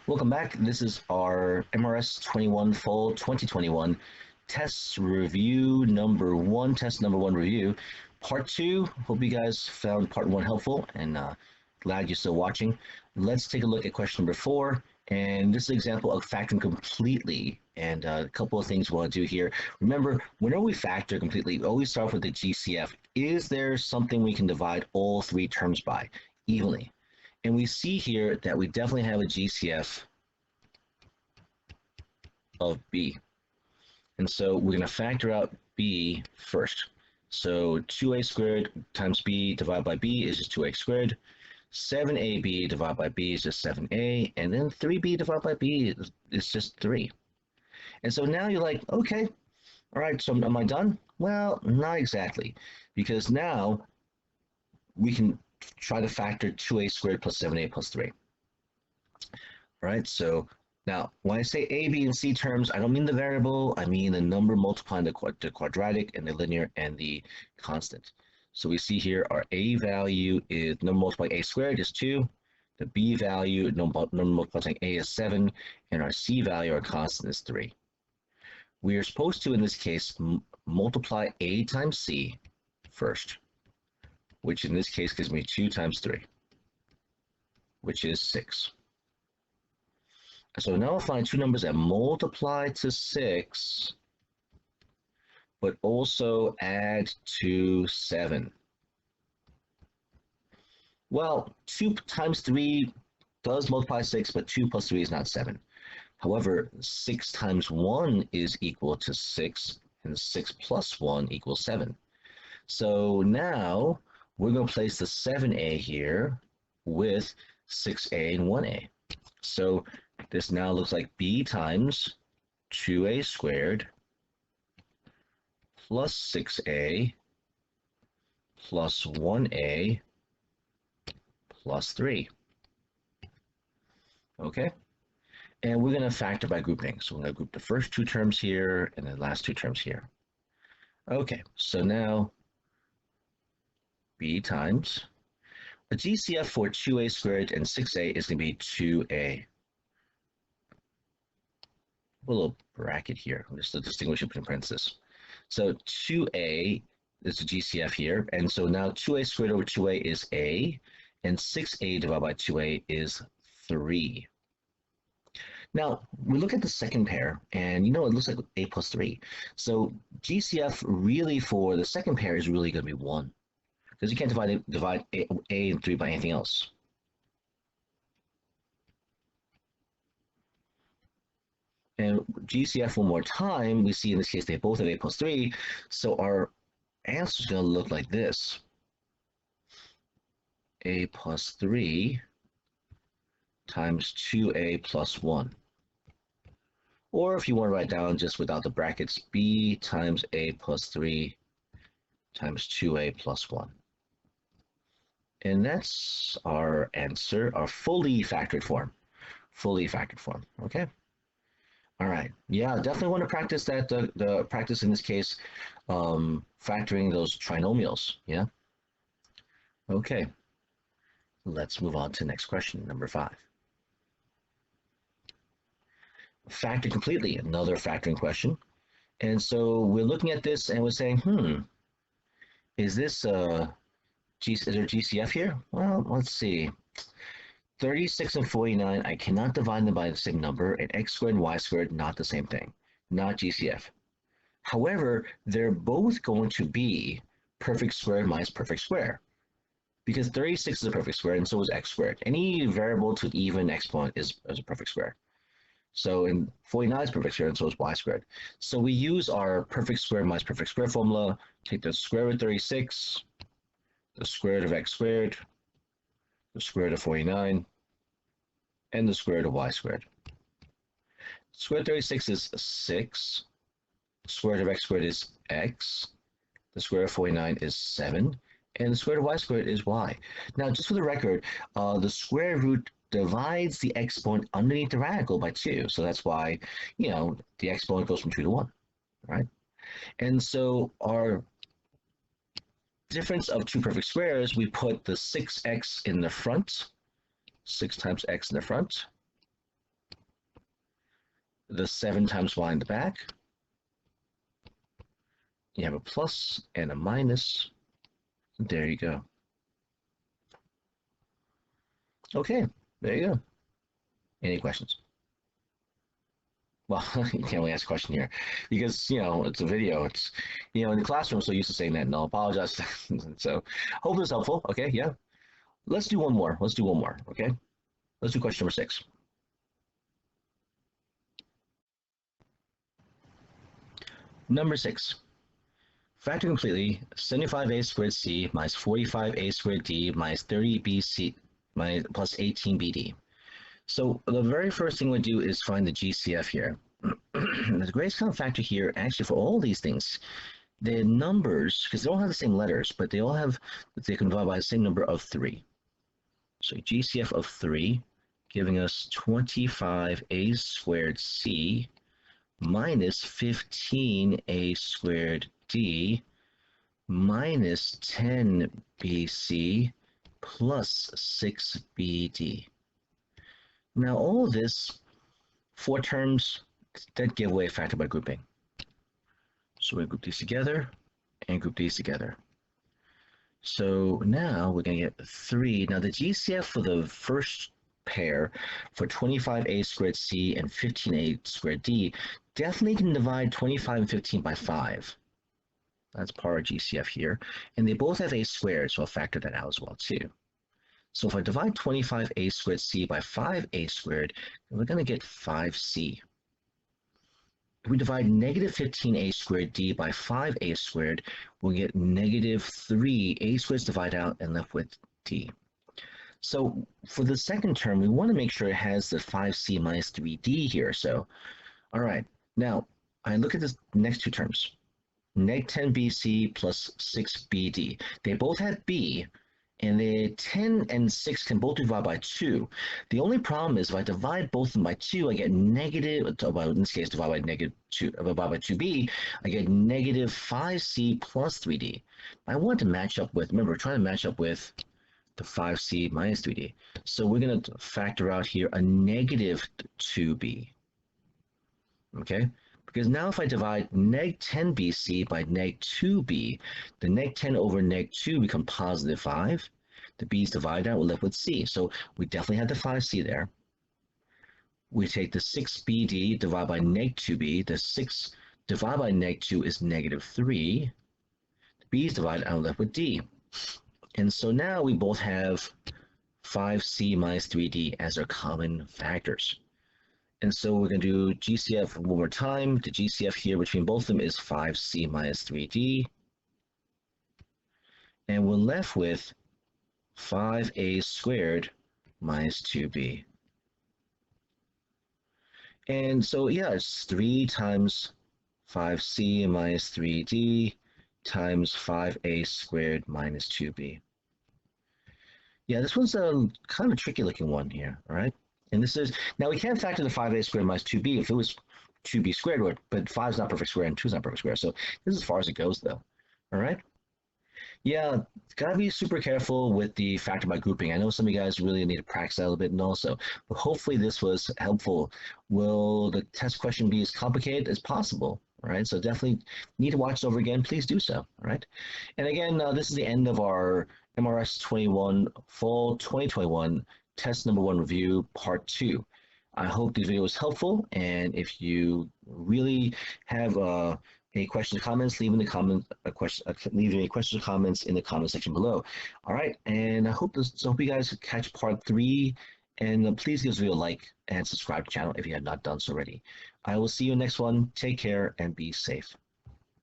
Welcome back. This is our MRS21 Fall 2021 test review number one, test number one review, part two. Hope you guys found part one helpful and glad you're still watching. Let's take a look at question number four. And this is an example of factoring completely. And a couple of things we want to do here. Remember, whenever we factor completely, we always start with the GCF. Is there something we can divide all three terms by evenly? And we see here that we definitely have a GCF of B. And so we're going to factor out B first. So 2a squared times B divided by B is just 2a squared. 7ab divided by B is just 7a. And then 3b divided by B is just 3. And so now you're like, okay, all right, so am I done? Well, not exactly. Because now we can try to factor 2a squared plus 7a plus 3. All right, so now when I say a, b, and c terms, I don't mean the variable, I mean the number multiplying the quadratic and the linear and the constant. So we see here our a value is number multiplying a squared is 2, the b value, number multiplying a is 7, and our c value, our constant, is 3. We are supposed to, in this case, multiply a times c first, which in this case gives me 2 times 3, which is 6. So now I'll find two numbers that multiply to 6, but also add to 7. Well, 2 times 3 does multiply 6, but 2 plus 3 is not 7. However, 6 times 1 is equal to 6, and 6 plus 1 equals 7. So now we're going to place the 7a here with 6a and 1a. So this now looks like b times 2a squared plus 6a plus 1a plus 3. Okay? And we're going to factor by grouping. So we're going to group the first two terms here and the last two terms here. Okay, so now b times a GCF for 2a squared and 6a is going to be 2a. A little bracket here, just to distinguish it between parentheses. So 2a is the GCF here, and so now 2a squared over 2a is a, and 6a divided by 2a is 3. Now, we look at the second pair, and it looks like a plus 3. So GCF really for the second pair is really going to be 1. Because you can't divide a and 3 by anything else. And GCF one more time, we see in this case they both have a plus 3, so our answer is going to look like this. A plus 3 times 2a plus 1. Or if you want to write down just without the brackets, b times a plus 3 times 2a plus 1. And that's our answer, our fully factored form. Fully factored form, okay? All right, yeah, definitely want to practice that, the practice in this case, factoring those trinomials, yeah? Okay, let's move on to the next question, number 5. Factor completely, another factoring question. And so we're looking at this and we're saying, is this, is there GCF here? Well, let's see. 36 and 49, I cannot divide them by the same number, and x squared and y squared, not the same thing, not GCF. However, they're both going to be perfect square minus perfect square, because 36 is a perfect square, and so is x squared. Any variable to the even exponent is a perfect square. So in 49 is perfect square, and so is y squared. So we use our perfect square minus perfect square formula, take the square root of 36, the square root of x squared, the square root of 49, and the square root of y squared. Square root of 36 is 6. The square root of x squared is x. The square root of 49 is 7. And the square root of y squared is y. Now, just for the record, the square root divides the exponent underneath the radical by 2. So that's why, the exponent goes from 2 to 1, right? And so our difference of two perfect squares, we put the 6x in the front, 6 times x in the front, the 7 times y in the back. You have a plus and a minus. There you go. Okay, there you go. Any questions? Well, you can't really ask a question here because, it's a video. It's, in the classroom, so used to saying that, and I'll apologize. So, hope it's helpful. Okay, yeah. Let's do one more. Okay? Let's do question number 6. Number 6. Factor completely 75a squared c minus 45a squared d minus 30bc plus 18bd. So the very first thing we do is find the GCF here. The greatest common factor here, actually for all these things, the numbers, because they all have the same letters, but they can divide by the same number of 3. So GCF of 3, giving us 25a squared c minus 15a squared d minus 10bc plus 6bd. Now all of this, 4 terms, that give away a factor by grouping. So we group these together and group these together. So now we're going to get 3. Now the GCF for the first pair for 25a squared c and 15a squared d definitely can divide 25 and 15 by 5. That's part of GCF here. And they both have a squared, so I'll factor that out as well too. So if I divide 25a squared c by 5a squared, we're going to get 5c. If we divide negative 15a squared d by 5a squared, we'll get negative 3. A squared is divided out and left with d. So for the second term, we want to make sure it has the 5c minus 3d here. So, all right. Now, I look at the next 2 terms. Neg 10bc plus 6bd. They both have b, and the 10 and 6 can both divide by 2. The only problem is if I divide both of them by 2, I get negative, in this case, divide by 2b, I get negative 5c plus 3d. I want to match up with, remember, we're trying to match up with the 5c minus 3d. So we're going to factor out here a negative 2b. Okay? Because now if I divide neg 10bc by neg 2b, the neg 10 over neg 2 become positive 5. The b's divided out, we're left with c. So we definitely have the 5c there. We take the 6bd, divide by neg 2b. The 6 divided by neg 2 is negative 3. The b's divided out, we're left with d. And so now we both have 5c minus 3d as our common factors. And so we're going to do GCF one more time. The GCF here between both of them is 5c minus 3d. And we're left with 5a squared minus 2b. And so, yeah, it's 3 times 5c minus 3d times 5a squared minus 2b. Yeah, this one's a kind of a tricky looking one here, all right? And this is, now we can't factor the 5a squared minus 2b if it was 2b squared, but 5 is not perfect square and 2 is not perfect square. So this is as far as it goes, though. All right? Yeah, got to be super careful with the factor by grouping. I know some of you guys really need to practice that a little bit and also, but hopefully this was helpful. Will the test question be as complicated as possible? All right, so definitely need to watch it over again. Please do so. All right. And again, this is the end of our MRS21 Fall 2021 Test Number 1 Review Part 2. I hope this video was helpful, and if you really have any questions or comments, leave any questions or comments in the comment section below. All right, and I hope you guys catch Part 3, and please give this video a like and subscribe to the channel if you have not done so already. I will see you in the next one. Take care and be safe.